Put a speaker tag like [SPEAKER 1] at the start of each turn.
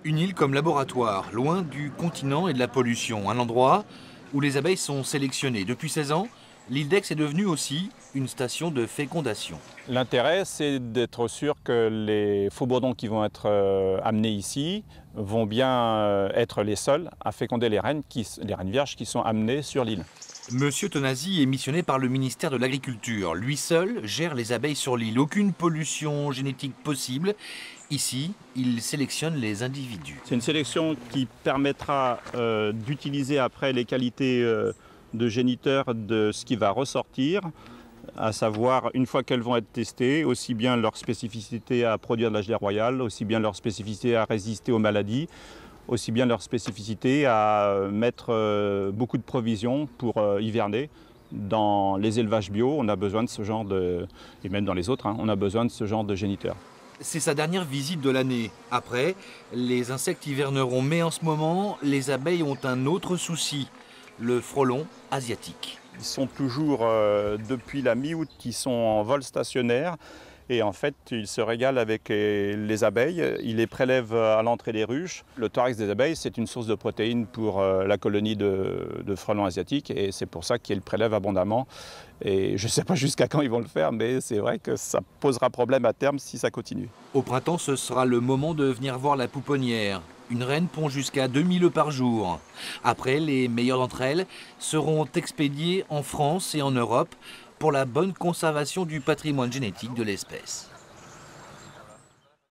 [SPEAKER 1] Une île comme laboratoire, loin du continent et de la pollution, un endroit où les abeilles sont sélectionnées. Depuis 16 ans, l'île d'Aix est devenue aussi une station de fécondation.
[SPEAKER 2] L'intérêt, c'est d'être sûr que les faux bourdons qui vont être amenés ici vont bien être les seuls à féconder les reines vierges qui sont amenées sur l'île.
[SPEAKER 1] Monsieur Tonasi est missionné par le ministère de l'Agriculture. Lui seul gère les abeilles sur l'île. Aucune pollution génétique possible. Ici, il sélectionne les individus.
[SPEAKER 2] C'est une sélection qui permettra d'utiliser après les qualités de géniteur de ce qui va ressortir, à savoir, une fois qu'elles vont être testées, aussi bien leur spécificité à produire de la gelée royale, aussi bien leur spécificité à résister aux maladies, aussi bien leur spécificité à mettre beaucoup de provisions pour hiverner. Dans les élevages bio, on a besoin de ce genre de, et même dans les autres, on a besoin de ce genre de géniteur.
[SPEAKER 1] C'est sa dernière visite de l'année. Après, les insectes hiverneront. Mais en ce moment, les abeilles ont un autre souci, le frelon asiatique.
[SPEAKER 2] Ils sont toujours, depuis la mi-août, qui sont en vol stationnaire. Et en fait, ils se régalent avec les abeilles. Ils les prélèvent à l'entrée des ruches. Le thorax des abeilles, c'est une source de protéines pour la colonie de frelons asiatiques. Et c'est pour ça qu'ils le prélèvent abondamment. Et je ne sais pas jusqu'à quand ils vont le faire, mais c'est vrai que ça posera problème à terme si ça continue.
[SPEAKER 1] Au printemps, ce sera le moment de venir voir la pouponnière. Une reine pond jusqu'à 2000 œufs par jour. Après, les meilleures d'entre elles seront expédiées en France et en Europe pour la bonne conservation du patrimoine génétique de l'espèce.